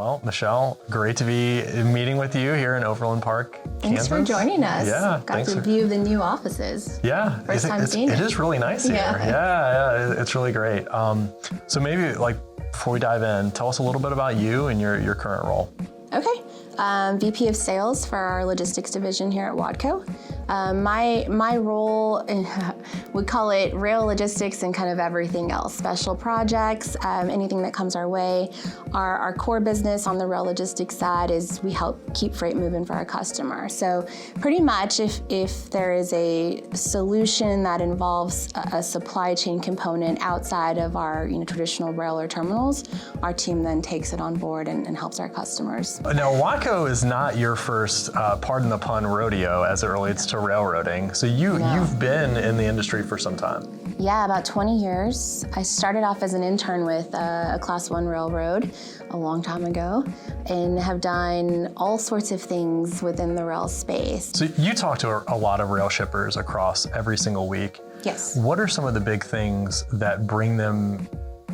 Well, Michelle, great to be meeting with you here in Overland Park, Thanks Kansas. for joining us. Yeah, Got to view the new offices. Yeah, First time seeing it it. is really nice here. Yeah, it's really great. So maybe before we dive in, tell us a little bit about you and your current role. Okay. VP of Sales for our logistics division here at WATCO. My role, we call it rail logistics and kind of everything else. Special projects, anything that comes our way. Our core business on the rail logistics side is we help keep freight moving for our customer. So pretty much if there is a solution that involves a supply chain component outside of our traditional rail or terminals, our team then takes it on board and helps our customers. Now, WATCO is not your first, pardon the pun, rodeo as it relates to railroading. So you've been in the industry for some time. Yeah, about 20 years. I started off as an intern with a Class 1 railroad a long time ago and have done all sorts of things within the rail space. So you talk to a lot of rail shippers across every single week. Yes. What are some of the big things that bring them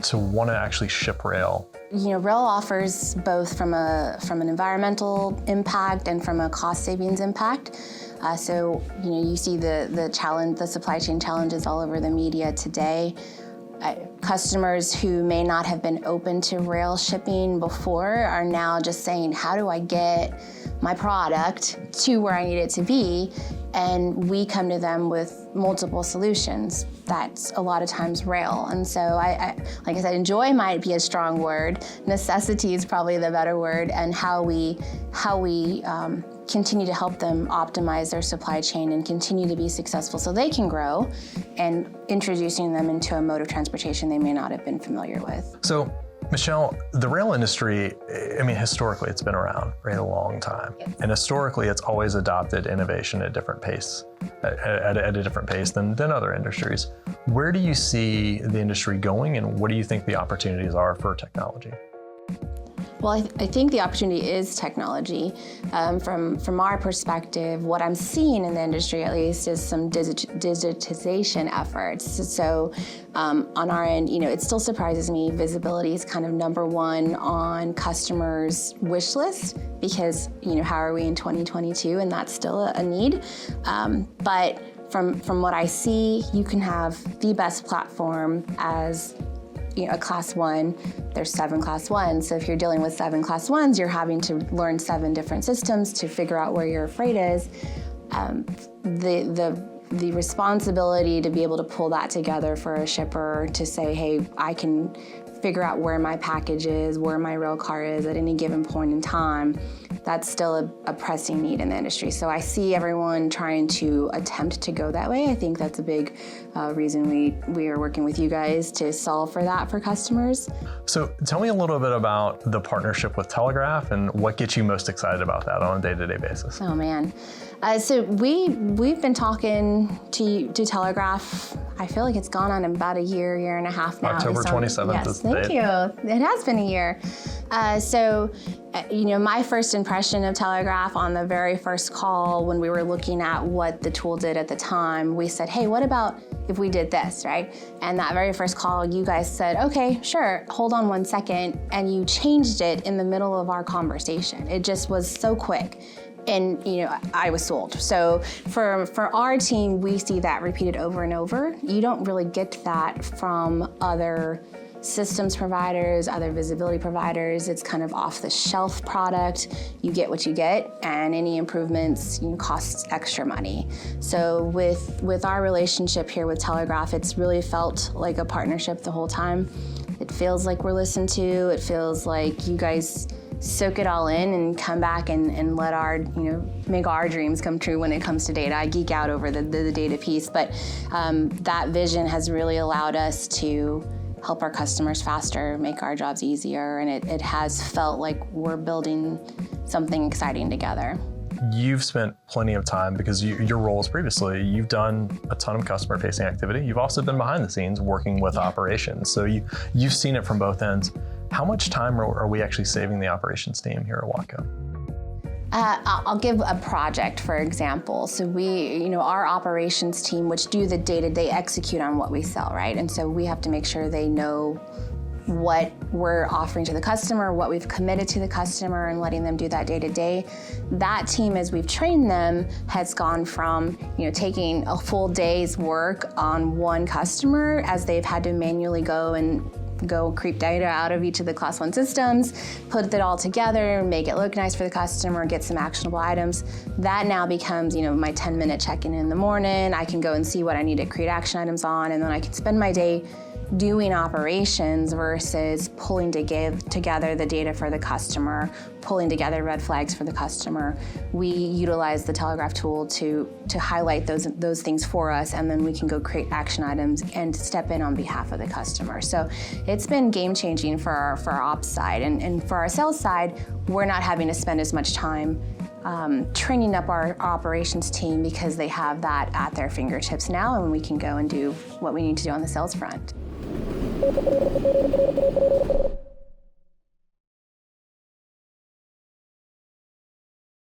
to want to actually ship rail? Rail offers both from an environmental impact and from a cost savings impact. So you see the supply chain challenges all over the media today. Customers who may not have been open to rail shipping before are now just saying, how do I get my product to where I need it to be? And we come to them with multiple solutions. That's a lot of times rail. And so like I said, enjoy might be a strong word. Necessity is probably the better word, and how we continue to help them optimize their supply chain and continue to be successful so they can grow, and introducing them into a mode of transportation they may not have been familiar with. So, Michelle, the rail industry, historically it's been around for a long time. Yep. And historically it's always adopted innovation at a different pace, at a different pace than other industries. Where do you see the industry going, and what do you think the opportunities are for technology? Well, I think the opportunity is technology. From our perspective, what I'm seeing in the industry, at least, is some digitization efforts. So on our end, it still surprises me. Visibility is kind of number one on customers' wish list, because how are we in 2022, and that's still a need. But from what I see, you can have the best platform as a Class 1, there's 7 Class 1s. So if you're dealing with 7 Class 1s, you're having to learn 7 different systems to figure out where your freight is. The responsibility to be able to pull that together for a shipper to say, hey, I can figure out where my package is, where my rail car is at any given point in time, that's still a pressing need in the industry. So I see everyone trying to attempt to go that way. I think that's a big reason we are working with you guys to solve for that for customers. So tell me a little bit about the partnership with Telegraph and what gets you most excited about that on a day-to-day basis. Oh man. So we've been talking to Telegraph. I feel like it's gone on about a year and a half now. October 27th. Yes, thank you. It has been a year. My first impression of Telegraph on the very first call, when we were looking at what the tool did at the time, we said, hey, what about if we did this, right? And that very first call, you guys said, okay, sure, hold on one second. And you changed it in the middle of our conversation. It just was so quick. And I was sold. So for our team, we see that repeated over and over. You don't really get that from other systems providers, other visibility providers. It's kind of off-the-shelf product. You get what you get, and any improvements costs extra money. So with our relationship here with Telegraph, it's really felt like a partnership the whole time. It feels like we're listened to. It feels like you guys soak it all in and come back and let our, make our dreams come true when it comes to data. I geek out over the data piece, but that vision has really allowed us to help our customers faster, make our jobs easier, and it has felt like we're building something exciting together. You've spent plenty of time, because your roles previously, you've done a ton of customer-facing activity. You've also been behind the scenes working with operations. So you've seen it from both ends. How much time are we actually saving the operations team here at WATCO? I'll give a project, for example. So our operations team, which do the day-to-day, execute on what we sell, right? And so we have to make sure they know what we're offering to the customer, what we've committed to the customer, and letting them do that day to day. That team, as we've trained them, has gone from taking a full day's work on one customer, as they've had to manually go creep data out of each of the Class 1 systems, put it all together, make it look nice for the customer, get some actionable items. That now becomes my 10-minute check-in in the morning. I can go and see what I need to create action items on, and then I can spend my day doing operations versus pulling together the data for the customer, pulling together red flags for the customer. We utilize the Telegraph tool to highlight those things for us, and then we can go create action items and step in on behalf of the customer. So it's been game-changing for our ops side, and for our sales side, we're not having to spend as much time training up our operations team, because they have that at their fingertips now, and we can go and do what we need to do on the sales front.